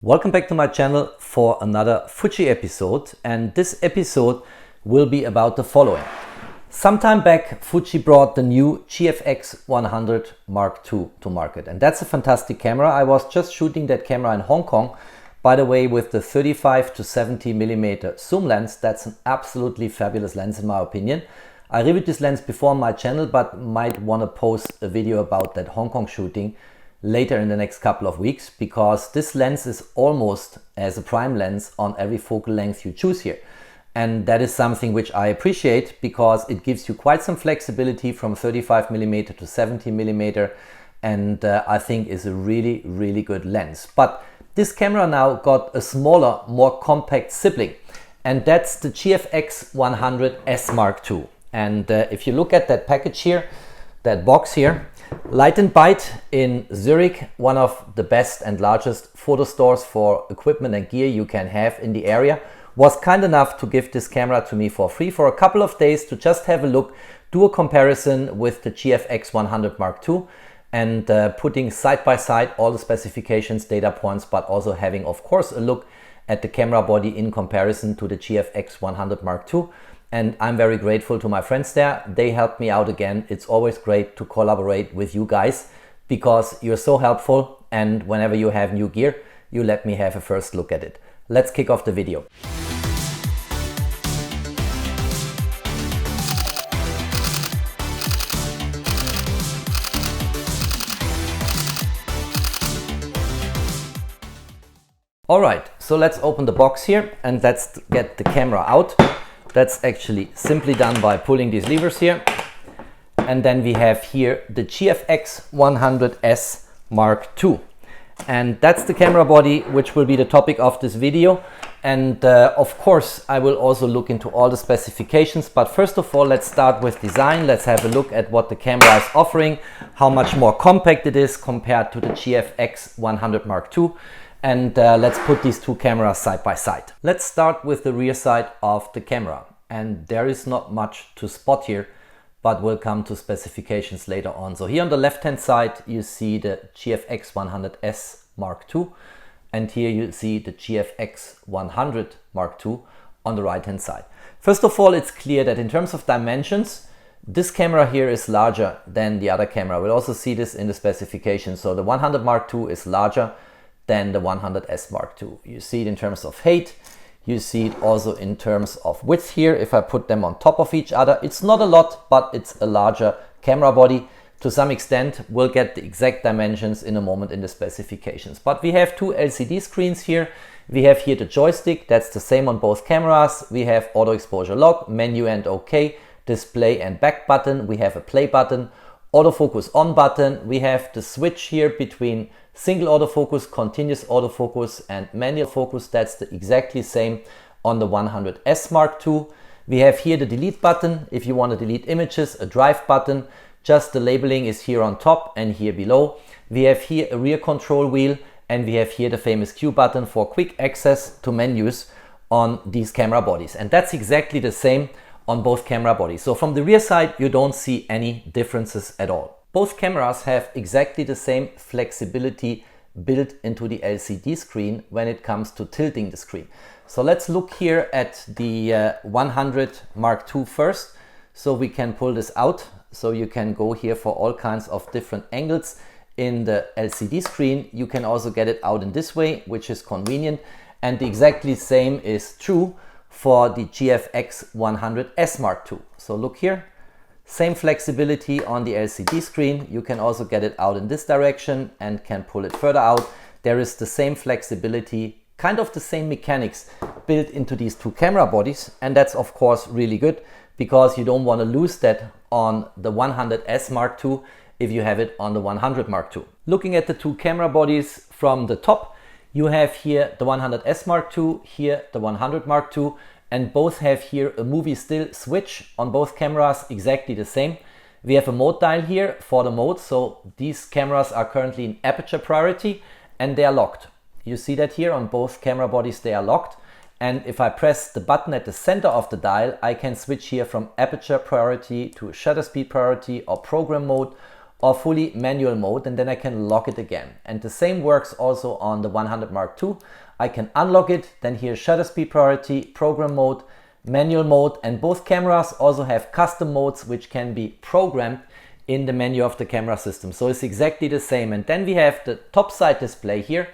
Welcome back to my channel for another Fuji episode, and this episode will be about the following. Sometime back Fuji brought the new GFX100 Mark II to market, and that's a fantastic camera. I was just shooting that camera in Hong Kong, by the way, with the 35 to 70 millimeter zoom lens. That's an absolutely fabulous lens in my opinion. I reviewed this lens before on my channel, but might want to post a video about that Hong Kong shooting later in the next couple of weeks, because this lens is almost as a prime lens on every focal length you choose here. And that is something which I appreciate, because it gives you quite some flexibility from 35 millimeter to 70 millimeter, and I think is a really good lens. But this camera now got a smaller, more compact sibling, and that's the GFX100S Mark II. And if you look at that package here, that box here, Light and Bite in Zurich, one of the best and largest photo stores for equipment and gear you can have in the area, was kind enough to give this camera to me for free for a couple of days to just have a look, do a comparison with the GFX100 Mark II, and putting side by side all the specifications, data points, but also having of course a look at the camera body in comparison to the GFX100 Mark II. And I'm very grateful to my friends there. They helped me out again. It's always great to collaborate with you guys, because you're so helpful, and whenever you have new gear, you let me have a first look at it. Let's kick off the video. All right, so let's open the box here and let's get the camera out. That's actually simply done by pulling these levers here. And then we have here the GFX100S Mark II. And that's the camera body which will be the topic of this video. And of course, I will also look into all the specifications. But first of all, let's start with design. Let's have a look at what the camera is offering, how much more compact it is compared to the GFX100 Mark II. And let's put these two cameras side by side. Let's start with the rear side of the camera. And there is not much to spot here, but we'll come to specifications later on. So here on the left hand side you see the GFX100S Mark II, and here you see the GFX100 Mark II on the right hand side. First of all, it's clear that in terms of dimensions, this camera here is larger than the other camera. We'll also see this in the specifications. So the 100 Mark II is larger than the 100S Mark II. You see it in terms of height, you see it also in terms of width here. If I put them on top of each other, it's not a lot, but it's a larger camera body to some extent. We'll get the exact dimensions in a moment in the specifications. But we have two LCD screens here. We have here the joystick, that's the same on both cameras. We have auto exposure lock, menu and OK, display and back button. We have a play button, autofocus on button. We have the switch here between single autofocus, continuous autofocus and manual focus. That's the exactly same on the 100S Mark II. We have here the delete button if you want to delete images, a drive button, just the labeling is here on top and here below. We have here a rear control wheel, and we have here the famous Q button for quick access to menus on these camera bodies. And that's exactly the same on both camera bodies. So from the rear side you don't see any differences at all. Both cameras have exactly the same flexibility built into the LCD screen when it comes to tilting the screen. So let's look here at the 100 Mark II first. So we can pull this out. So you can go here for all kinds of different angles in the LCD screen. You can also get it out in this way, which is convenient. And the exactly same is true for the GFX100S Mark II. So look here. Same flexibility on the LCD screen. You can also get it out in this direction and can pull it further out. There is the same flexibility, kind of the same mechanics built into these two camera bodies. And that's of course really good, because you don't want to lose that on the 100S Mark II if you have it on the 100 Mark II. Looking at the two camera bodies from the top, you have here the 100S Mark II, here the 100 Mark II. And both have here a movie still switch on both cameras, exactly the same. We have a mode dial here for the mode. So these cameras are currently in aperture priority and they are locked. You see that here on both camera bodies, they are locked. And if I press the button at the center of the dial, I can switch here from aperture priority to shutter speed priority or program mode, or fully manual mode, and then I can lock it again. And the same works also on the 100 Mark II. I can unlock it, then here shutter speed priority, program mode, manual mode, and both cameras also have custom modes which can be programmed in the menu of the camera system. So it's exactly the same. And then we have the top side display here,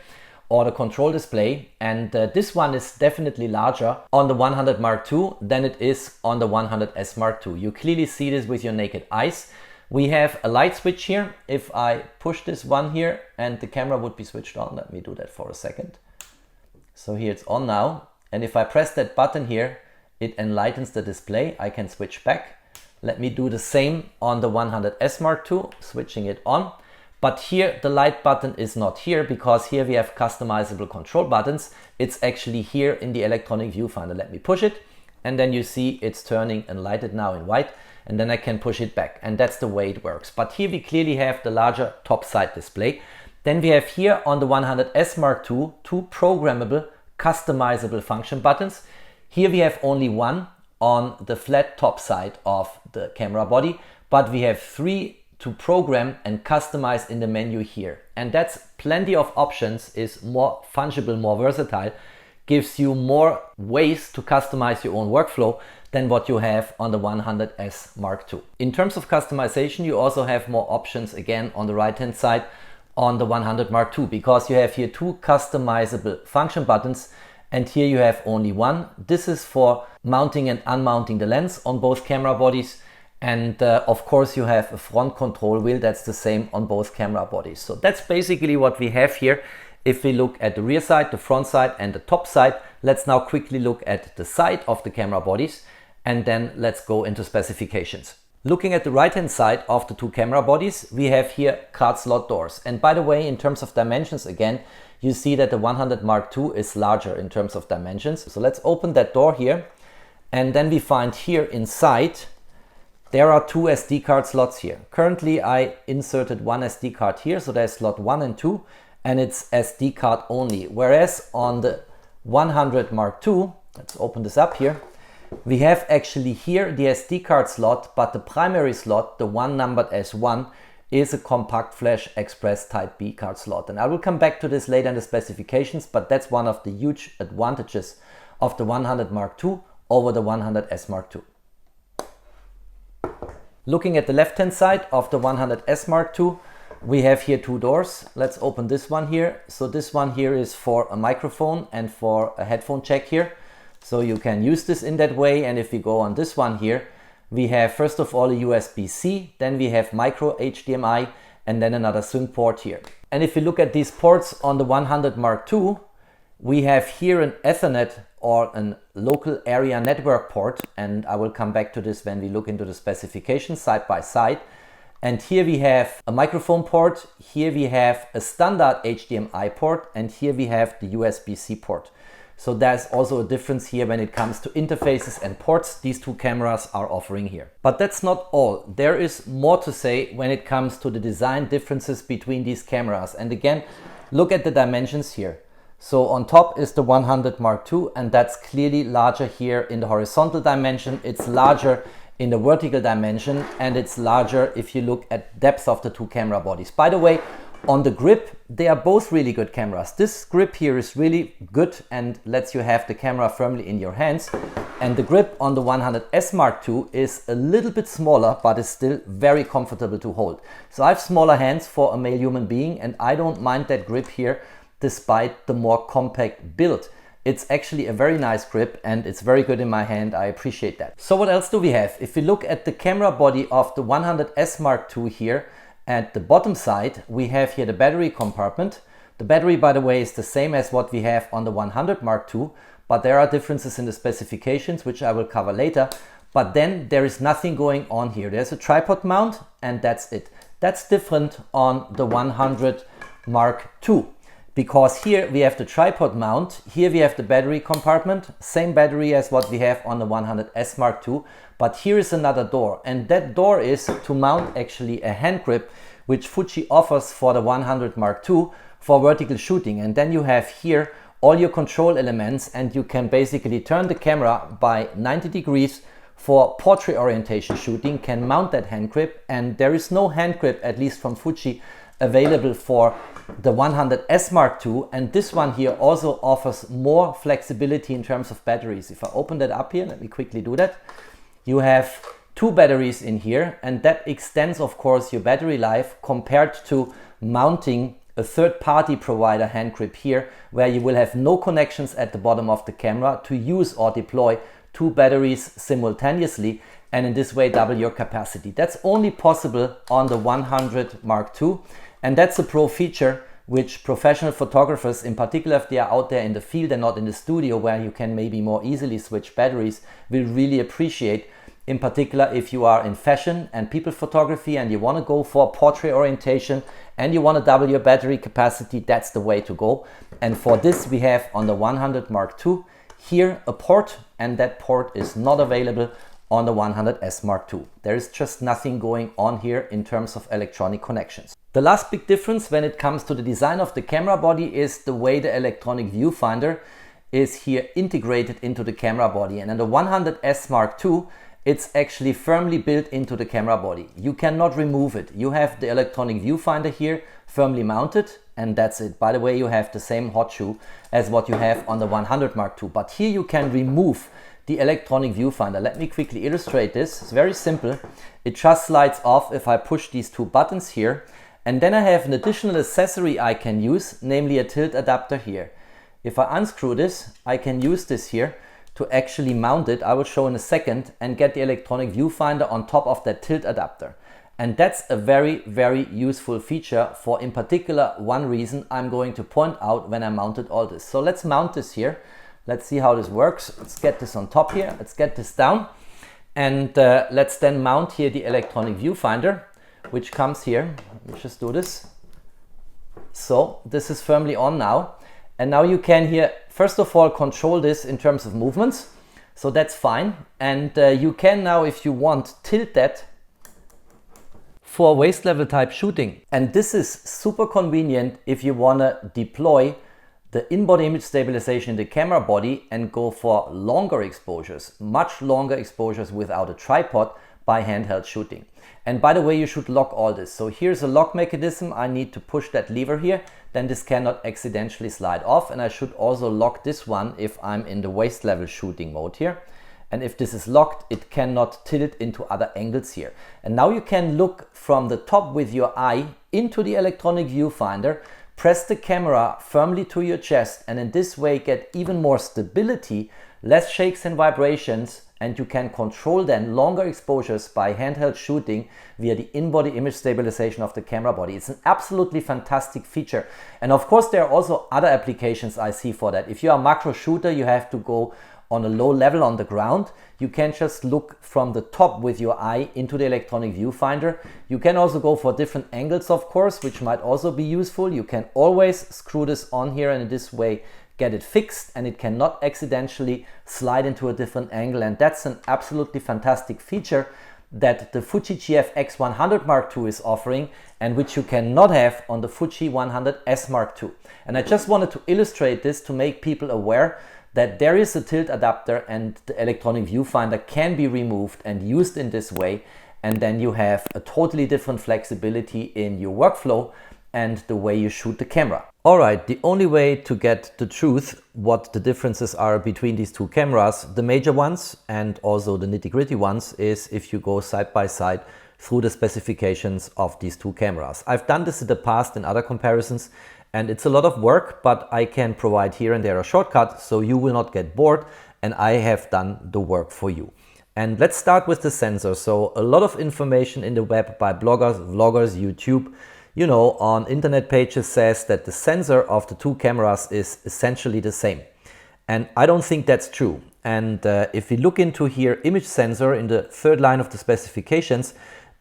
or the control display, and this one is definitely larger on the 100 Mark II than it is on the 100S Mark II. You clearly see this with your naked eyes. We have a light switch here. If I push this one here and the camera would be switched on, let me do that for a second. So here it's on now, and if I press that button here, it enlightens the display. I can switch back. Let me do the same on the 100S Mark II, switching it on. But here the light button is not here, because here we have customizable control buttons. It's actually here in the electronic viewfinder. Let me push it, and then you see it's turning and lighted now in white, and then I can push it back, and that's the way it works. But here we clearly have the larger top side display. Then we have here on the 100S Mark II two programmable customizable function buttons. Here we have only one on the flat top side of the camera body, but we have three to program and customize in the menu here. And that's plenty of options, is more fungible, more versatile, gives you more ways to customize your own workflow than what you have on the 100S Mark II. In terms of customization, you also have more options again on the right hand side on the 100 Mark II, because you have here two customizable function buttons, and here you have only one. This is for mounting and unmounting the lens on both camera bodies. And of course you have a front control wheel, that's the same on both camera bodies. So that's basically what we have here. If we look at the rear side, the front side and the top side, let's now quickly look at the side of the camera bodies, and then let's go into specifications. Looking at the right hand side of the two camera bodies, we have here card slot doors. And by the way, in terms of dimensions again, you see that the 100 Mark II is larger in terms of dimensions. So let's open that door here, and then we find here inside there are two SD card slots here. Currently I inserted one SD card here, so there's slot 1 and 2, and it's SD card only. Whereas on the 100 Mark II, let's open this up here, we have actually here the SD card slot, but the primary slot, the one numbered S1, is a compact flash express type B card slot. And I will come back to this later in the specifications, but that's one of the huge advantages of the 100 Mark II over the 100S Mark II. Looking at the left hand side of the 100S Mark II, we have here two doors. Let's open this one here. So this one here is for a microphone and for a headphone jack here. So you can use this in that way. And if we go on this one here, we have first of all a USB-C, then we have micro HDMI, and then another sync port here. And if we look at these ports on the 100 Mark II, we have here an Ethernet or a local area network port, and I will come back to this when we look into the specifications side by side. And here we have a microphone port, here we have a standard HDMI port, and here we have the USB-C port. So there's also a difference here when it comes to interfaces and ports these two cameras are offering here. But that's not all. There is more to say when it comes to the design differences between these cameras. And again, look at the dimensions here. So on top is the 100 Mark II, and that's clearly larger here in the horizontal dimension. It's larger in the vertical dimension, and it's larger if you look at depth of the two camera bodies. By the way, on the grip, they are both really good cameras. This grip here is really good and lets you have the camera firmly in your hands. And the grip on the 100S Mark II is a little bit smaller, but is still very comfortable to hold. So I have smaller hands for a male human being, and I don't mind that grip here despite the more compact build. It's actually a very nice grip and it's very good in my hand. I appreciate that. So what else do we have? If we look at the camera body of the 100S Mark II here, at the bottom side, we have here the battery compartment. The battery, by the way, is the same as what we have on the 100 Mark II, but there are differences in the specifications, which I will cover later. But then there is nothing going on here. There's a tripod mount and that's it. That's different on the 100 Mark II. Because here we have the tripod mount, here we have the battery compartment, same battery as what we have on the 100S Mark II, but here is another door, and that door is to mount actually a hand grip, which Fuji offers for the 100 Mark II for vertical shooting. And then you have here all your control elements, and you can basically turn the camera by 90 degrees for portrait orientation shooting can mount that hand grip, and there is no hand grip, at least from Fuji, available for the 100S Mark II, and this one here also offers more flexibility in terms of batteries. If I open that up here, let me quickly do that. You have two batteries in here, and that extends of course your battery life compared to mounting a third-party provider hand grip here, where you will have no connections at the bottom of the camera to use or deploy two batteries simultaneously, and in this way double your capacity. That's only possible on the 100 Mark II, and that's a pro feature which professional photographers, in particular if they are out there in the field and not in the studio where you can maybe more easily switch batteries, will really appreciate. In particular, if you are in fashion and people photography and you want to go for portrait orientation and you want to double your battery capacity, that's the way to go. And for this, we have on the 100 Mark II here a port, and that port is not available on the 100S Mark II. There is just nothing going on here in terms of electronic connections. The last big difference when it comes to the design of the camera body is the way the electronic viewfinder is here integrated into the camera body. And in the 100S Mark II, it's actually firmly built into the camera body. You cannot remove it. You have the electronic viewfinder here firmly mounted, and that's it. By the way, you have the same hot shoe as what you have on the 100 Mark II. But here you can remove the electronic viewfinder. Let me quickly illustrate this. It's very simple. It just slides off if I push these two buttons here. And then I have an additional accessory I can use, namely a tilt adapter here. If I unscrew this, I can use this here to actually mount it. I will show in a second, and get the electronic viewfinder on top of that tilt adapter. And that's a very, very useful feature for, in particular, one reason I'm going to point out when I mounted all this. So let's mount this here. Let's see how this works. Let's get this on top here. Let's get this down. And let's then mount here the electronic viewfinder, which comes here. Let me just do this. So this is firmly on now. And now you can here, first of all, control this in terms of movements. So that's fine. And you can now, if you want, tilt that for waist level type shooting. And this is super convenient if you want to deploy the in-body image stabilization in the camera body and go for longer exposures, much longer exposures without a tripod by handheld shooting. And by the way, you should lock all this. So here's a lock mechanism. I need to push that lever here, then this cannot accidentally slide off. And I should also lock this one if I'm in the waist level shooting mode here. And if this is locked, it cannot tilt into other angles here. And now you can look from the top with your eye into the electronic viewfinder, press the camera firmly to your chest, and in this way get even more stability, less shakes and vibrations, and you can control then longer exposures by handheld shooting via the in-body image stabilization of the camera body. It's an absolutely fantastic feature. And of course, there are also other applications I see for that. If you are a macro shooter, you have to go on a low level on the ground. You can just look from the top with your eye into the electronic viewfinder. You can also go for different angles, of course, which might also be useful. You can always screw this on here and in this way get it fixed, and it cannot accidentally slide into a different angle. And that's an absolutely fantastic feature that the Fuji GFX100 Mark II is offering, and which you cannot have on the Fuji 100S Mark II. And I just wanted to illustrate this to make people aware that there is a tilt adapter and the electronic viewfinder can be removed and used in this way, and then you have a totally different flexibility in your workflow and the way you shoot the camera. Alright, the only way to get the truth what the differences are between these two cameras, the major ones and also the nitty-gritty ones, is if you go side by side through the specifications of these two cameras. I've done this in the past in other comparisons, and it's a lot of work, but I can provide here and there a shortcut so you will not get bored, and I have done the work for you. And let's start with the sensor. So a lot of information in the web by bloggers, vloggers, YouTube, you know, on internet pages says that the sensor of the two cameras is essentially the same. And I don't think that's true. And if we look into here, image sensor in the third line of the specifications,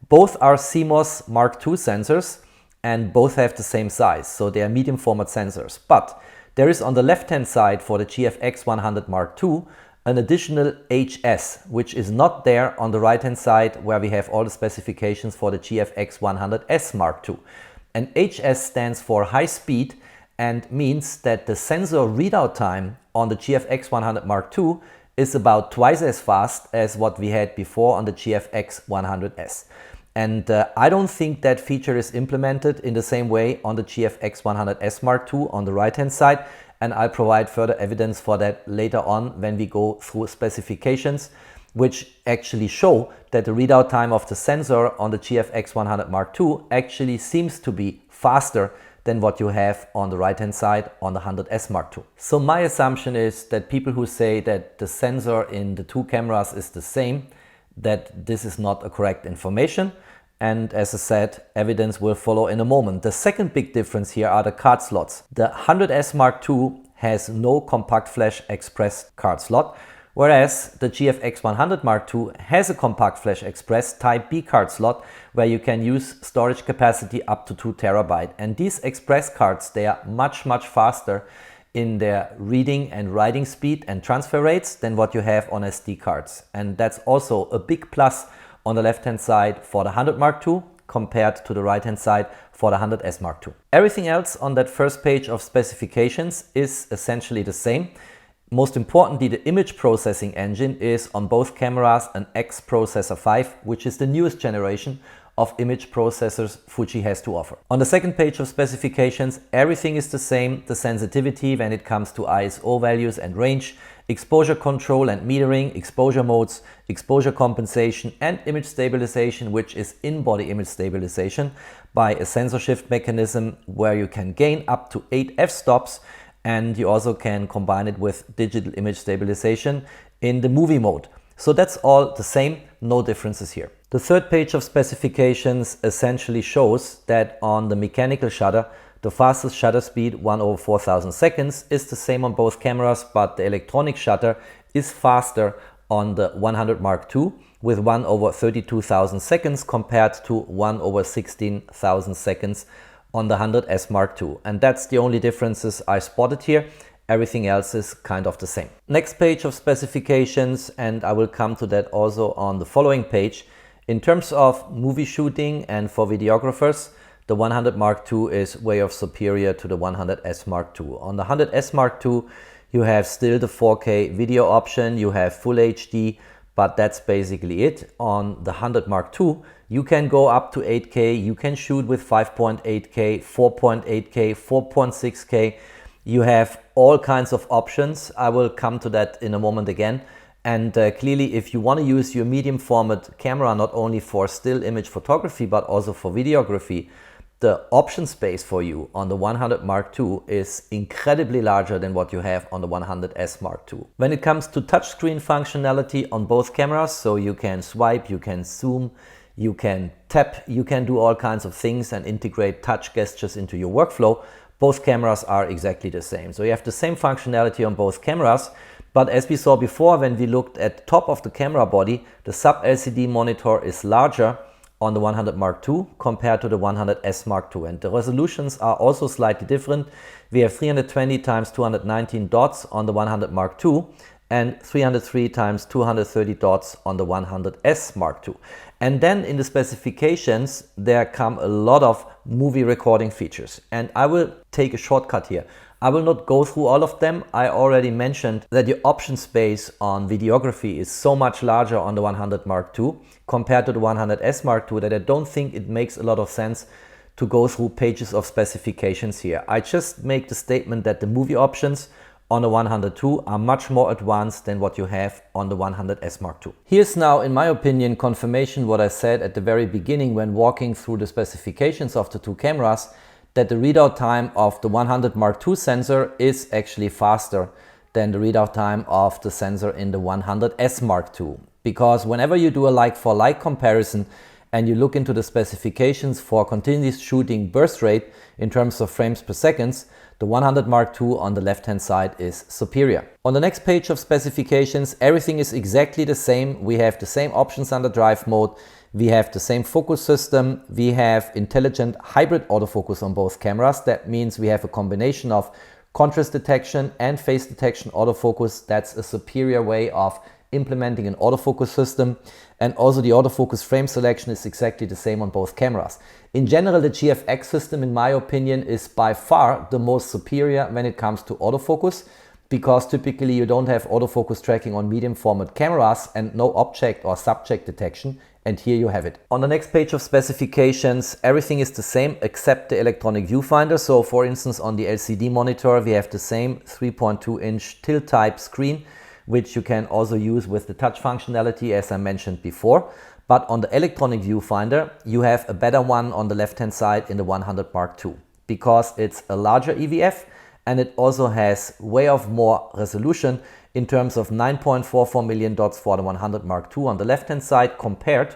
both are CMOS Mark II sensors and both have the same size. So they are medium format sensors. But there is on the left-hand side for the GFX100 Mark II an additional HS, which is not there on the right-hand side where we have all the specifications for the GFX100S Mark II. And HS stands for high speed and means that the sensor readout time on the GFX100 Mark II is about twice as fast as what we had before on the GFX100S. And I don't think that feature is implemented in the same way on the GFX100S Mark II on the right hand side, and I'll provide further evidence for that later on when we go through specifications, which actually show that the readout time of the sensor on the GFX100 Mark II actually seems to be faster than what you have on the right hand side on the 100S Mark II. So my assumption is that people who say that the sensor in the two cameras is the same, that this is not a correct information. And as I said, evidence will follow in a moment. The second big difference here are the card slots. The 100S Mark II has no compact flash express card slot, whereas the GFX100 Mark II has a compact flash express Type B card slot where you can use storage capacity up to 2 TB. And these express cards, they are much faster in their reading and writing speed and transfer rates than what you have on SD cards. And that's also a big plus on the left hand side for the 100 Mark II compared to the right hand side for the 100S Mark II. Everything else on that first page of specifications is essentially the same. Most importantly, the image processing engine is on both cameras an X Processor 5, which is the newest generation of image processors Fuji has to offer. On the second page of specifications, everything is the same. The sensitivity when it comes to ISO values and range, exposure control and metering, exposure modes, exposure compensation and image stabilization, which is in-body image stabilization by a sensor shift mechanism where you can gain up to 8 f-stops, and you also can combine it with digital image stabilization in the movie mode. So that's all the same, no differences here. The third page of specifications essentially shows that on the mechanical shutter, the fastest shutter speed 1/4000 seconds is the same on both cameras, but the electronic shutter is faster on the 100 Mark II with 1/32,000 seconds compared to 1/16,000 seconds on the 100S Mark II. And that's the only differences I spotted here. Everything else is kind of the same. Next page of specifications, and I will come to that also on the following page. In terms of movie shooting and for videographers, the 100 Mark II is way of superior to the 100S Mark II. On the 100S Mark II, you have still the 4K video option, you have full HD, but that's basically it. On the 100 Mark II, you can go up to 8K, you can shoot with 5.8K, 4.8K, 4.6K. You have all kinds of options. I will come to that in a moment again. And clearly, if you want to use your medium format camera not only for still image photography, but also for videography, the option space for you on the 100 Mark II is incredibly larger than what you have on the 100S Mark II. When it comes to touchscreen functionality on both cameras, so you can swipe, you can zoom, you can tap, you can do all kinds of things and integrate touch gestures into your workflow. Both cameras are exactly the same. So you have the same functionality on both cameras, but as we saw before when we looked at the top of the camera body, the sub-LCD monitor is larger on the 100 Mark II compared to the 100S Mark II, and the resolutions are also slightly different. We have 320 x 219 dots on the 100 Mark II and 303 x 230 dots on the 100S Mark II. And then in the specifications there come a lot of movie recording features, and I will take a shortcut here. I will not go through all of them. I already mentioned that the option space on videography is so much larger on the 100 Mark II compared to the 100S Mark II that I don't think it makes a lot of sense to go through pages of specifications here. I just make the statement that the movie options on the 102 are much more advanced than what you have on the 100S Mark II. Here's now, in my opinion, confirmation what I said at the very beginning when walking through the specifications of the two cameras, that the readout time of the 100 Mark II sensor is actually faster than the readout time of the sensor in the 100S Mark II. Because whenever you do a like-for-like comparison and you look into the specifications for continuous shooting burst rate in terms of frames per second, the 100 Mark II on the left-hand side is superior. On the next page of specifications, everything is exactly the same. We have the same options under drive mode. We have the same focus system. We have intelligent hybrid autofocus on both cameras. That means we have a combination of contrast detection and phase detection autofocus. That's a superior way of implementing an autofocus system. And also the autofocus frame selection is exactly the same on both cameras. In general, the GFX system, in my opinion, is by far the most superior when it comes to autofocus. because typically you don't have autofocus tracking on medium format cameras and no object or subject detection, and here you have it. On the next page of specifications, everything is the same except the electronic viewfinder. So for instance, on the LCD monitor we have the same 3.2-inch tilt type screen, which you can also use with the touch functionality as I mentioned before. But on the electronic viewfinder you have a better one on the left hand side in the 100 Mark II, because it's a larger EVF and it also has way of more resolution in terms of 9.44 million dots for the 100 Mark II on the left hand side compared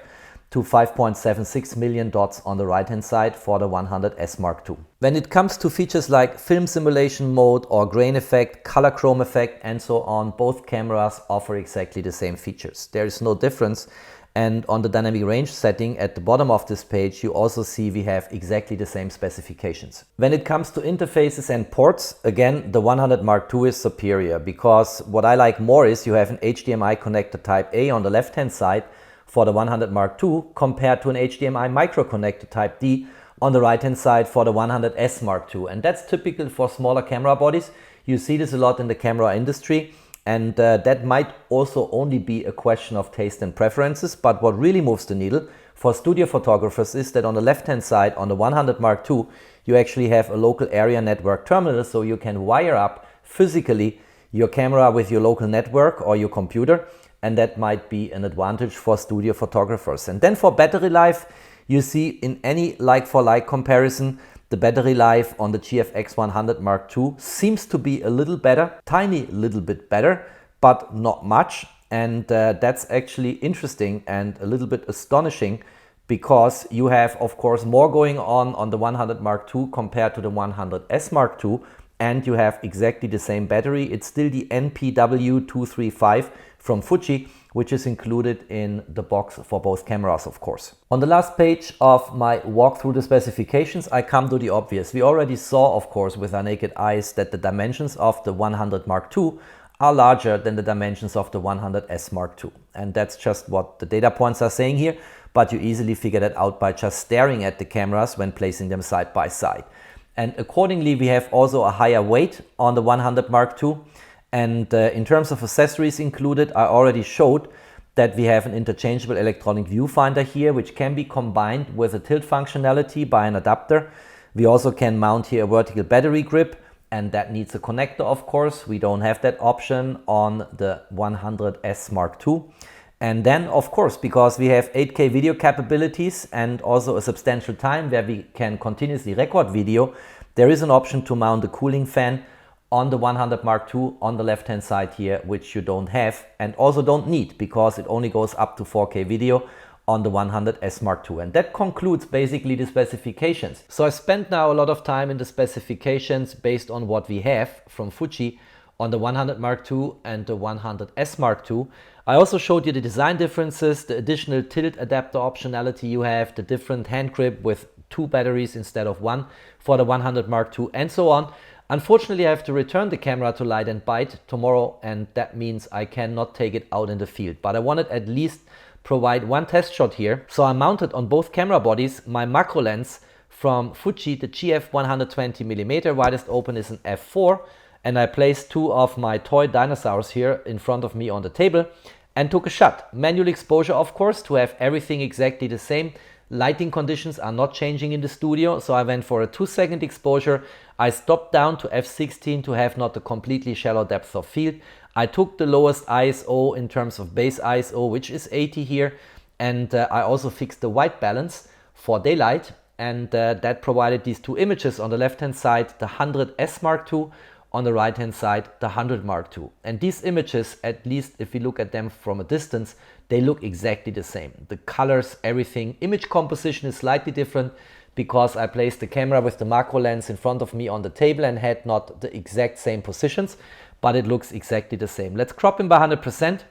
to 5.76 million dots on the right hand side for the 100S Mark II. When it comes to features like film simulation mode or grain effect, color chrome effect and so on, both cameras offer exactly the same features. There is no difference. And on the dynamic range setting at the bottom of this page, you also see we have exactly the same specifications. When it comes to interfaces and ports, again, the 100 Mark II is superior, because what I like more is you have an HDMI connector type A on the left hand side for the 100 Mark II compared to an HDMI micro connector type D on the right hand side for the 100S Mark II. And that's typical for smaller camera bodies. You see this a lot in the camera industry. And that might also only be a question of taste and preferences, but what really moves the needle for studio photographers is that on the left hand side on the 100 Mark II you actually have a local area network terminal, so you can wire up physically your camera with your local network or your computer, and that might be an advantage for studio photographers. And then for battery life, you see in any like-for-like comparison, the battery life on the GFX100 Mark II seems to be a little better, tiny little bit better, but not much. And that's actually interesting and a little bit astonishing, because you have, of course, more going on the 100 Mark II compared to the 100S Mark II, and you have exactly the same battery. It's still the NPW235 from Fuji, which is included in the box for both cameras, of course. On the last page of my walk through the specifications, I come to the obvious. We already saw, of course, with our naked eyes that the dimensions of the 100 Mark II are larger than the dimensions of the 100S Mark II. And that's just what the data points are saying here, but you easily figure that out by just staring at the cameras when placing them side by side. And accordingly, we have also a higher weight on the 100 Mark II. And in terms of accessories included, I already showed that we have an interchangeable electronic viewfinder here, which can be combined with a tilt functionality by an adapter. We also can mount here a vertical battery grip, and that needs a connector, of course. We don't have that option on the 100S Mark II. And then, of course, because we have 8K video capabilities and also a substantial time where we can continuously record video, there is an option to mount a cooling fan on the 100 Mark II on the left hand side here, which you don't have and also don't need, because it only goes up to 4K video on the 100S Mark II. And that concludes basically the specifications. So I spent now a lot of time in the specifications based on what we have from Fuji on the 100 Mark II and the 100S Mark II. I also showed you the design differences, the additional tilt adapter optionality you have, the different hand grip with 2 batteries instead of 1 for the 100 Mark II, and so on. Unfortunately, I have to return the camera to Light and Bite tomorrow, and that means I cannot take it out in the field. But I wanted at least provide one test shot here. So I mounted on both camera bodies my macro lens from Fuji, the GF120mm, widest open is an f4, and I placed 2 of my toy dinosaurs here in front of me on the table and took a shot. Manual exposure, of course, to have everything exactly the same. Lighting conditions are not changing in the studio, so I went for a 2-second exposure. I stopped down to f16 to have not a completely shallow depth of field. I took the lowest ISO in terms of base ISO, which is 80 here, and I also fixed the white balance for daylight, and that provided these 2 images. On the left hand side, the 100S Mark II, on the right hand side, the 100 Mark II. And these images, at least if we look at them from a distance, they look exactly the same. The colors, everything. Image composition is slightly different because I placed the camera with the macro lens in front of me on the table and had not the exact same positions, but it looks exactly the same. Let's crop in by 100%.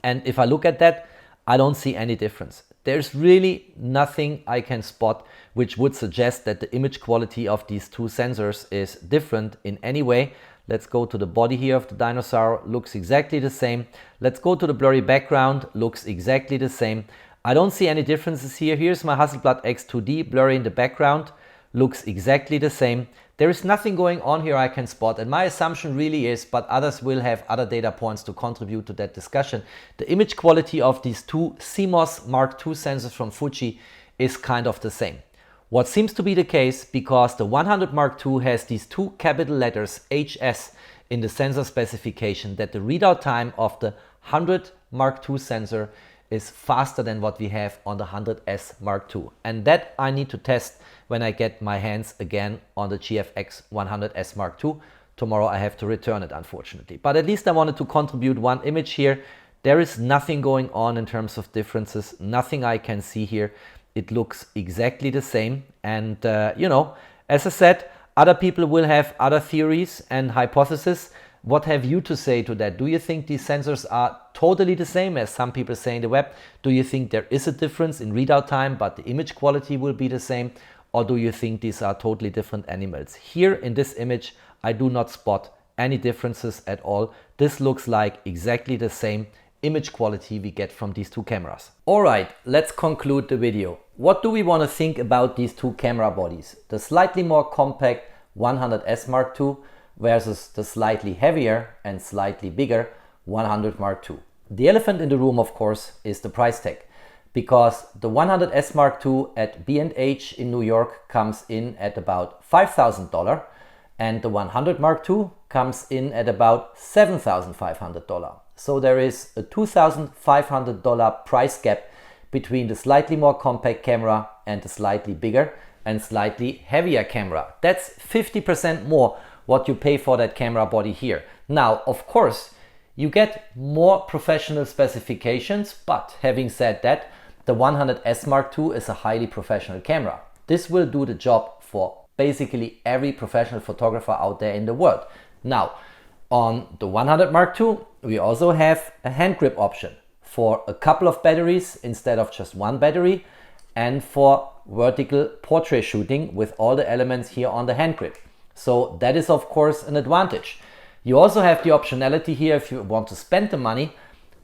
And if I look at that, I don't see any difference. There's really nothing I can spot which would suggest that the image quality of these 2 sensors is different in any way. Let's go to the body here of the dinosaur, looks exactly the same. Let's go to the blurry background, looks exactly the same. I don't see any differences here. Here's my Hasselblad X2D, blurry in the background, looks exactly the same. There is nothing going on here I can spot, and my assumption really is, but others will have other data points to contribute to that discussion, the image quality of these two CMOS Mark II sensors from Fuji is kind of the same. What seems to be the case, because the 100 Mark II has these two capital letters HS in the sensor specification, that the readout time of the 100 Mark II sensor is faster than what we have on the 100S Mark II. And that I need to test when I get my hands again on the GFX100S Mark II. Tomorrow I have to return it, unfortunately. But at least I wanted to contribute one image here. There is nothing going on in terms of differences, nothing I can see here. It looks exactly the same. And, you know, as I said, other people will have other theories and hypotheses. What have you to say to that? Do you think these sensors are totally the same as some people say in the web? Do you think there is a difference in readout time, but the image quality will be the same? Or do you think these are totally different animals? Here in this image, I do not spot any differences at all. This looks like exactly the same image quality we get from these two cameras. All right, let's conclude the video. What do we want to think about these two camera bodies? The slightly more compact 100S Mark II versus the slightly heavier and slightly bigger 100 Mark II. The elephant in the room, of course, is the price tag, because the 100S Mark II at B&H in New York comes in at about $5,000 and the 100 Mark II comes in at about $7,500. So there is a $2,500 price gap between the slightly more compact camera and the slightly bigger and slightly heavier camera. That's 50% more what you pay for that camera body here. Now, of course, you get more professional specifications, but having said that, the 100S Mark II is a highly professional camera. This will do the job for basically every professional photographer out there in the world. Now, on the 100 Mark II, we also have a hand grip option for a couple of batteries instead of just one battery, and for vertical portrait shooting with all the elements here on the hand grip. So that is of course an advantage. You also have the optionality here, if you want to spend the money,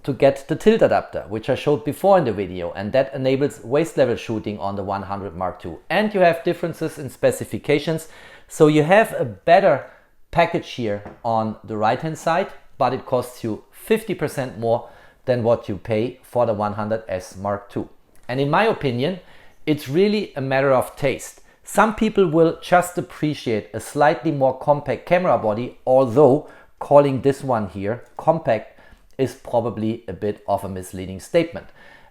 to get the tilt adapter, which I showed before in the video, and that enables waist level shooting on the 100 Mark II. And you have differences in specifications, so you have a better package here on the right hand side, but it costs you 50% more than what you pay for the 100S Mark II. And in my opinion, it's really a matter of taste. Some people will just appreciate a slightly more compact camera body, although calling this one here compact is probably a bit of a misleading statement.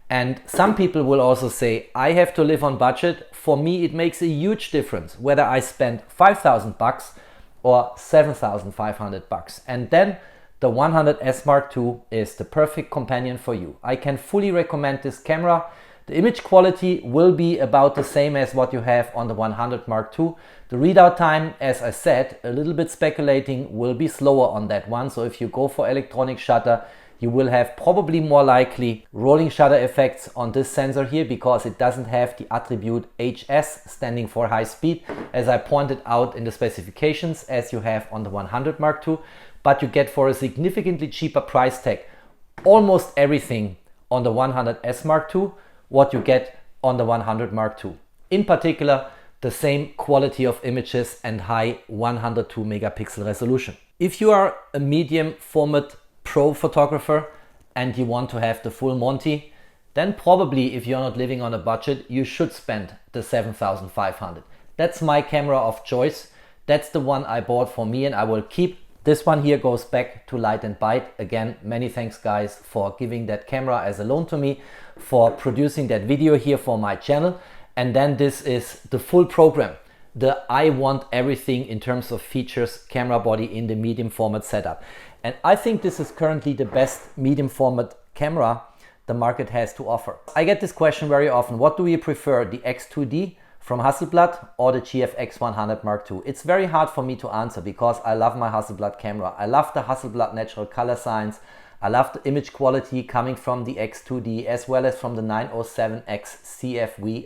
And some people will also say, I have to live on budget. For me, it makes a huge difference whether I spend $5,000 or $7,500. And then the 100S Mark II is the perfect companion for you. I can fully recommend this camera. The image quality will be about the same as what you have on the 100 Mark II. The readout time, as I said, a little bit speculating, will be slower on that one. So if you go for electronic shutter, you will have probably more likely rolling shutter effects on this sensor here, because it doesn't have the attribute HS standing for high speed, as I pointed out in the specifications, as you have on the 100 Mark II. But you get for a significantly cheaper price tag almost everything on the 100S Mark II what you get on the 100 Mark II. In particular, the same quality of images and high 102 megapixel resolution. If you are a medium format pro photographer and you want to have the full Monty, then probably, if you're not living on a budget, you should spend the 7,500. That's my camera of choice. That's the one I bought for me and I will keep. This one here goes back to Light and Bite. Again, many thanks guys for giving that camera as a loan to me, for producing that video here for my channel. And then this is the full program. The I want everything in terms of features camera body in the medium format setup. And I think this is currently the best medium format camera the market has to offer. I get this question very often. What do you prefer, the X2D from Hasselblad or the GFX100 Mark II? It's very hard for me to answer because I love my Hasselblad camera. I love the Hasselblad natural color science. I love the image quality coming from the X2D as well as from the 907X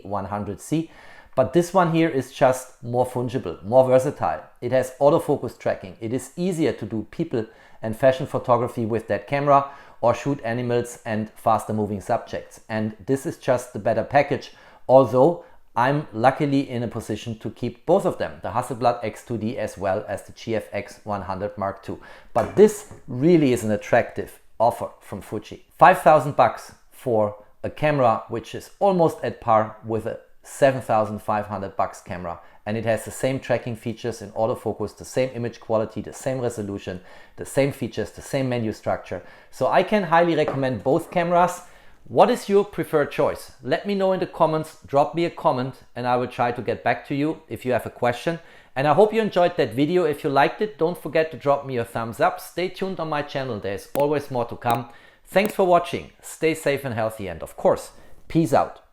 CFV100C. But this one here is just more fungible, more versatile. It has autofocus tracking. It is easier to do people and fashion photography with that camera or shoot animals and faster moving subjects. And this is just the better package. Although I'm luckily in a position to keep both of them, the Hasselblad X2D as well as the GFX100 Mark II. But this really is an attractive offer from Fuji. 5,000 bucks for a camera which is almost at par with a 7,500 bucks camera, and it has the same tracking features in autofocus, the same image quality, the same resolution, the same features, the same menu structure. So I can highly recommend both cameras. What is your preferred choice? Let me know in the comments, drop me a comment, and I will try to get back to you if you have a question. And I hope you enjoyed that video. If you liked it, don't forget to drop me a thumbs up. Stay tuned on my channel, there's always more to come. Thanks for watching, stay safe and healthy, and of course, peace out.